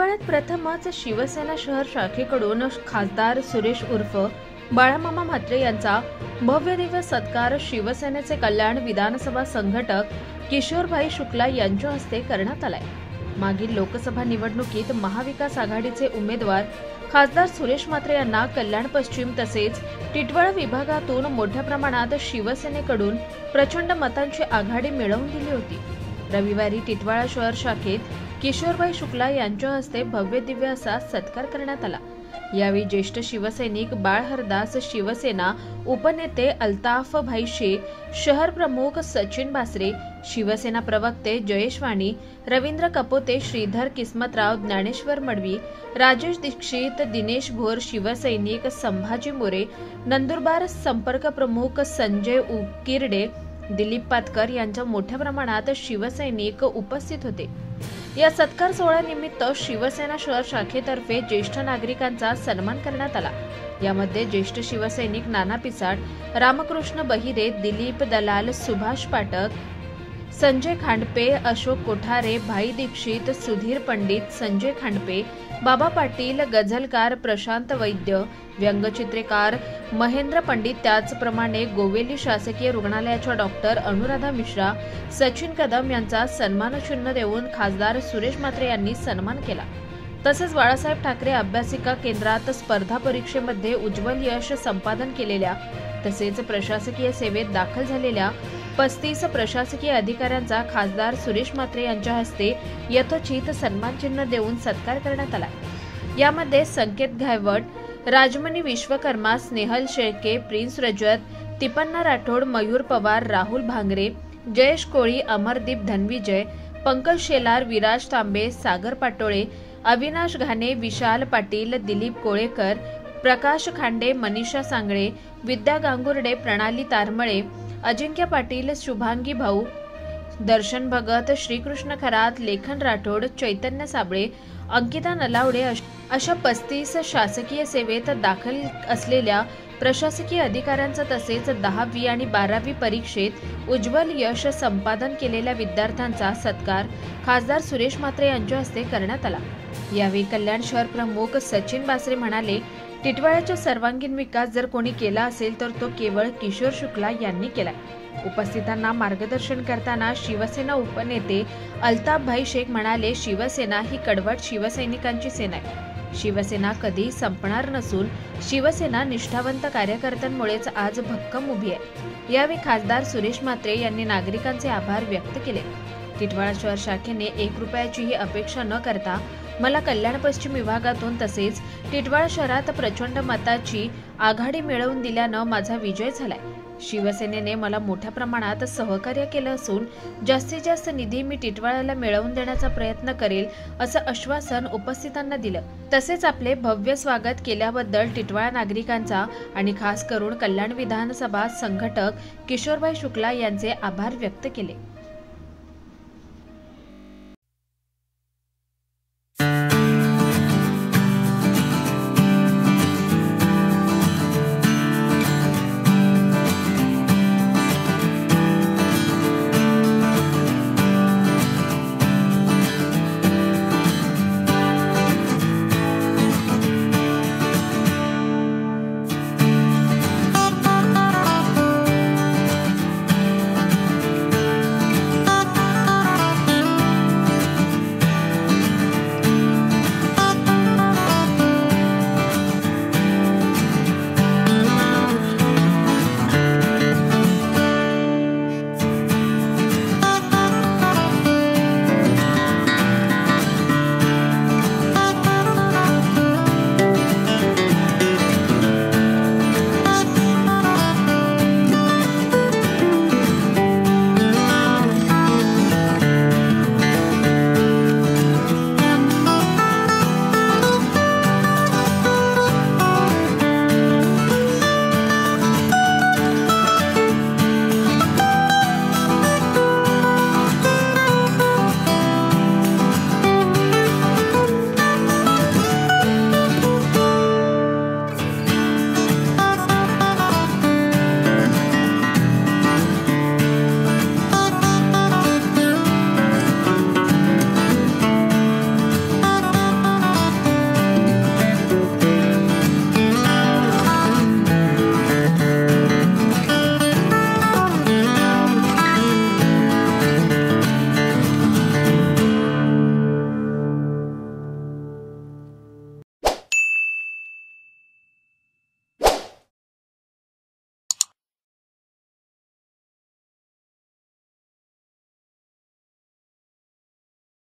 टिटवाळ्यात प्रथमच शिवसेना शहर शाखेकडून खासदार सुरेश उर्फ बाळामामा म्हात्रे यांचा भव्यदिव्य सत्कार शिवसेनेचे कल्याण विधानसभा संघटक किशोरभाई शुक्ला यांच्या हस्ते करण्यात आलाय। मागील लोकसभा निवडणुकीत महाविकास आघाडीचे उमेदवार खासदार सुरेश म्हात्रे यांना कल्याण पश्चिम तसेच टिटवाळा विभागातून मोठ्या प्रमाणात शिवसेनेकडून प्रचंड मतांची आघाडी मिळवून दिली होती। रविवारी टिटवाळा शहर शाखेत किशोरभाई शुक्ला यांच्या हस्ते भव्य दिव्य असा सत्कार करण्यात आला। यावेळी ज्येष्ठ शिवसैनिक बाळहरदास, शिवसेना उपनेते अल्ताफ भाई शेख, शहर प्रमुख सचिन बासरे, शिवसेना प्रवक्ते जयेश वाणी, रवींद्र कपोते, श्रीधर किस्मतराव, ज्ञानेश्वर मडवी, राजेश दीक्षित, दिनेश भोर, शिवसैनिक संभाजी मोरे, नंदुरबार संपर्क प्रमुख संजय उकिरडे, दिलीप पातकर यांच्या मोठ्या प्रमाणात शिवसैनिक उपस्थित होते। या सत्कार सोहळ्यानिमित्त शिवसेना शहर शाखेतर्फे ज्येष्ठ नागरिकांचा सन्मान करण्यात आला। यामध्ये ज्येष्ठ शिवसैनिक नाना पिसाट, रामकृष्ण बहिरे, दिलीप दलाल, सुभाष पाठक, संजय खांडपे, अशोक कोठारे, भाई दीक्षित, सुधीर पंडित, संजय खांडपे, बाबा पाटील, गझलकार प्रशांत वैद्य, व्यंगचित्रकार महेंद्र पंडित, त्याचप्रमाणे गोवेली शासकीय रुग्णालयाच्या डॉक्टर अनुराधा मिश्रा, सचिन कदम यांचा सन्मानचिन्ह देऊन खासदार सुरेश म्हात्रे यांनी सन्मान केला। तसेच बाळासाहेब ठाकरे अभ्यासिका केंद्रात स्पर्धा परीक्षेमध्ये उज्ज्वल यश संपादन केलेल्या तसेच प्रशासकीय सेवेत दाखल झालेल्या 35 प्रशासकीय अधिकाऱ्यांचा खासदार सुरेश म्हात्रे यांच्या हस्ते यथोचित सन्मानचिन्ह देऊन सत्कार करण्यात आला। यामध्ये संकेत घायवट, राजमणी विश्वकर्मा, स्नेहल शेळके, प्रिन्स रजत, तिपन्ना राठोड, मयूर पवार, राहुल भांगरे, जयेश कोळी, अमरदीप धनविजय, पंकज शेलार, विराज तांबे, सागर पाटोळे, अविनाश घाणे, विशाल पाटील, दिलीप कोळेकर, प्रकाश खांडे, मनीषा सांगळे, विद्या गांगुर्डे, प्रणाली तारमळे, अजिंक्य पाटील, शुभांगी भाऊ, दर्शन भगत, श्रीकृष्ण खरात, लेखन राठोड, चैतन्य साबळे, अंकिता नलावडे अशा 35 शासकीय सेवेत दाखल असलेल्या प्रशासकीय अधिकाऱ्यांचा तसेच 10वी आणि 12वी परीक्षेत उज्ज्वल यश संपादन केलेल्या विद्यार्थ्यांचा सत्कार खासदार सुरेश म्हात्रे यांच्या हस्ते करण्यात आला। यावेळी कल्याण शहर प्रमुख सचिन बासरे म्हणाले, टिटवाळ्याचा सर्वांगीण विकास जर कोणी केला असेल तर तो केवळ किशोर शुक्ला यांनी केलाय। उपस्थितांना मार्गदर्शन करताना शिवसेना उपनेते अल्ताफ भाई शेख म्हणाले, शिवसेना ही कडवट शिवसैनिकांची सेना आहे। शिवसेना कधी संपणार नसून शिवसेना निष्ठावंत कार्यकर्त्यांमुळेच आज भक्कम उभी आहे। यावेळी खासदार सुरेश म्हात्रे यांनी नागरिकांचे आभार व्यक्त केले। टिटवाळा शहर शाखेने 1 रुपयाचीही अपेक्षा न करता मला कल्याण पश्चिम विभागातून तसेच टिटवाळा शहरात प्रचंड मताची आघाडी मिळवून दिल्यानं माझा विजय झालाय। शिवसेनेने मला मोठ्या प्रमाणात सहकार्य केलं असून जास्तीत जास्त निधी मी टिटवाळ्याला मिळवून देण्याचा प्रयत्न करेल असं आश्वासन उपस्थितांना दिलं। तसेच आपले भव्य स्वागत केल्याबद्दल टिटवाळा नागरिकांचा आणि खास करून कल्याण विधानसभा संघटक किशोरभाई शुक्ला यांचे आभार व्यक्त केले।